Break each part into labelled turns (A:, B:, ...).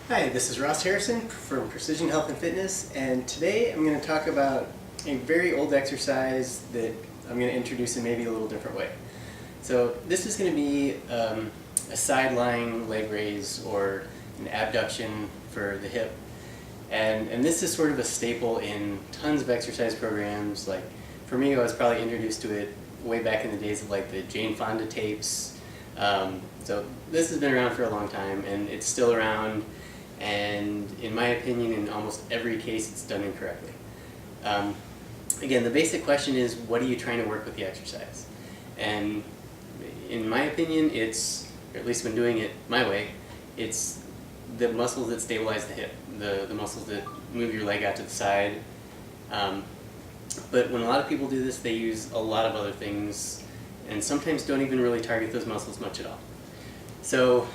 A: Hi, this is Ross Harrison from Precision Health and Fitness, and today I'm going to talk about a very old exercise that I'm going to introduce in maybe a little different way. So this is going to be a side-lying leg raise or an abduction for the hip, and this is sort of a staple in tons of exercise programs. Like for me, I was probably introduced to it way back in the days of like the Jane Fonda tapes. So this has been around for a long time, and it's still around. And in my opinion, in almost every case, it's done incorrectly. Again, the basic question is, what are you trying to work with the exercise? And in my opinion, it's, or at least when doing it my way, it's the muscles that stabilize the hip, the muscles that move your leg out to the side. But when a lot of people do this, they use a lot of other things and sometimes don't even really target those muscles much at all. So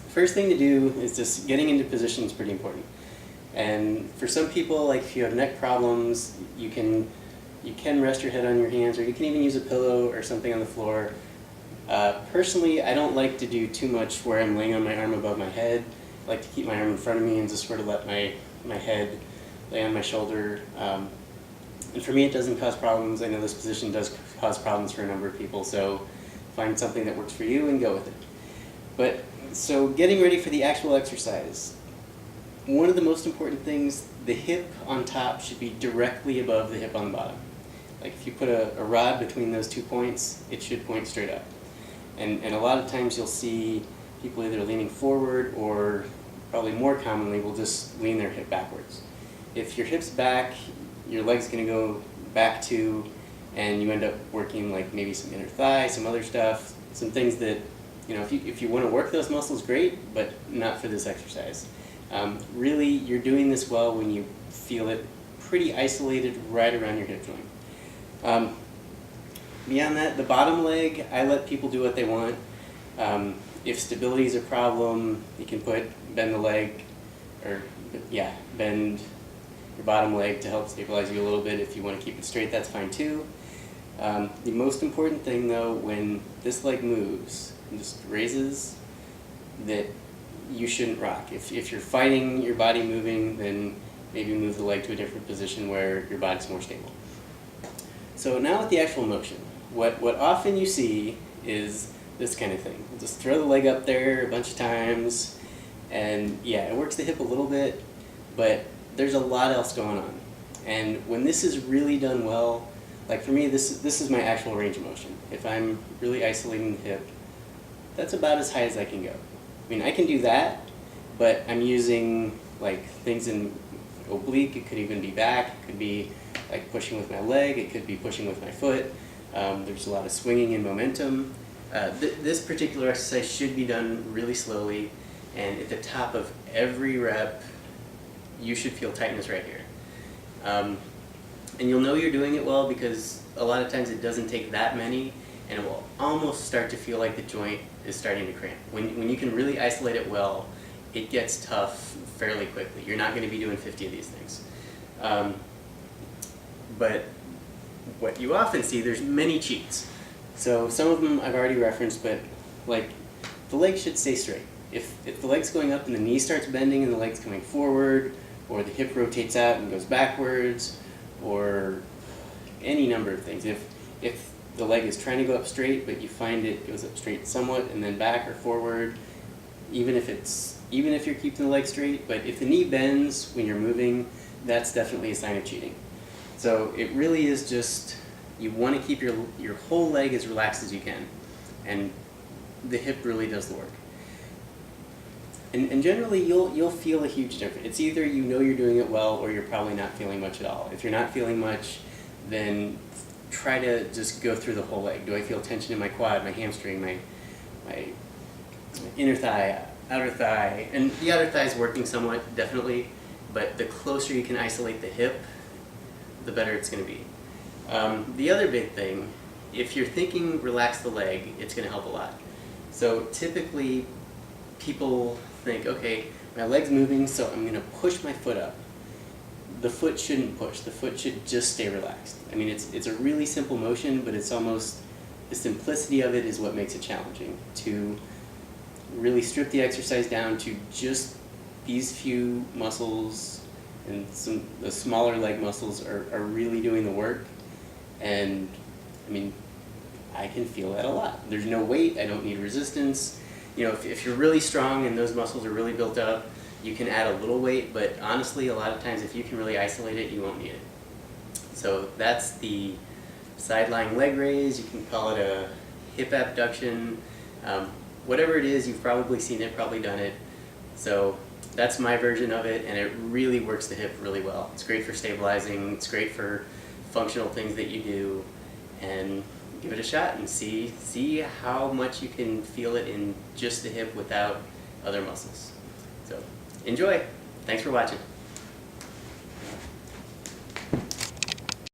A: first thing to do is just getting into position is pretty important. And for some people, like if you have neck problems, you can rest your head on your hands, or you can even use a pillow or something on the floor. Personally, I don't like to do too much where I'm laying on my arm above my head. I like to keep my arm in front of me and just sort of let my head lay on my shoulder. And for me, it doesn't cause problems. I know this position does cause problems for a number of people, so find something that works for you and go with it. So getting ready for the actual exercise, one of the most important things, the hip on top should be directly above the hip on the bottom. Like if you put a rod between those 2 points, it should point straight up. And a lot of times you'll see people either leaning forward or probably more commonly will just lean their hip backwards. If your hip's back, your leg's going to go back too, and you end up working like maybe some inner thigh, some other stuff, some things that, you know, if you want to work those muscles, great, but not for this exercise. Really, you're doing this well when you feel it pretty isolated right around your hip joint. Beyond that, the bottom leg, I let people do what they want. If stability is a problem, you can bend the leg, bend your bottom leg to help stabilize you a little bit. If you want to keep it straight, that's fine too. The most important thing though, when this leg moves and just raises, that you shouldn't rock. If you're fighting your body moving, then maybe move the leg to a different position where your body's more stable. So now with the actual motion, what often you see is this kind of thing. We'll just throw the leg up there a bunch of times, and yeah, it works the hip a little bit, but there's a lot else going on. And when this is really done well, like for me, this is my actual range of motion. If I'm really isolating the hip, that's about as high as I can go. I mean, I can do that, but I'm using like things in oblique. It could even be back. It could be like pushing with my leg. It could be pushing with my foot. There's a lot of swinging and momentum. This particular exercise should be done really slowly, and at the top of every rep, you should feel tightness right here. And you'll know you're doing it well because a lot of times it doesn't take that many, and it will almost start to feel like the joint is starting to cramp. When you can really isolate it well, it gets tough fairly quickly. You're not going to be doing 50 of these things. But what you often see, there's many cheats. So some of them I've already referenced, but like the leg should stay straight. If the leg's going up and the knee starts bending and the leg's coming forward, or the hip rotates out and goes backwards, or any number of things. If the leg is trying to go up straight, but you find it goes up straight somewhat and then back or forward, even if you're keeping the leg straight, but if the knee bends when you're moving, that's definitely a sign of cheating. So it really is just, you want to keep your whole leg as relaxed as you can, and the hip really does the work. And generally, you'll feel a huge difference. It's either you know you're doing it well, or you're probably not feeling much at all. If you're not feeling much, then try to just go through the whole leg. Do I feel tension in my quad, my hamstring, my inner thigh, outer thigh? And the outer thigh is working somewhat, definitely, but the closer you can isolate the hip, the better it's going to be. The other big thing, if you're thinking relax the leg, it's going to help a lot. So typically, people think, okay, my leg's moving, so I'm going to push my foot up. The foot shouldn't push. The foot should just stay relaxed. I mean, it's a really simple motion, but it's almost, the simplicity of it is what makes it challenging. To really strip the exercise down to just these few muscles and the smaller leg muscles are really doing the work. And I mean, I can feel that a lot. There's no weight, I don't need resistance. You know, if you're really strong and those muscles are really built up, you can add a little weight, but honestly, a lot of times if you can really isolate it, you won't need it. So that's the side lying leg raise. You can call it a hip abduction. Whatever it is, you've probably seen it, probably done it. So that's my version of it, and it really works the hip really well. It's great for stabilizing, it's great for functional things that you do, and give it a shot and see how much you can feel it in just the hip without other muscles. So enjoy. Thanks for watching.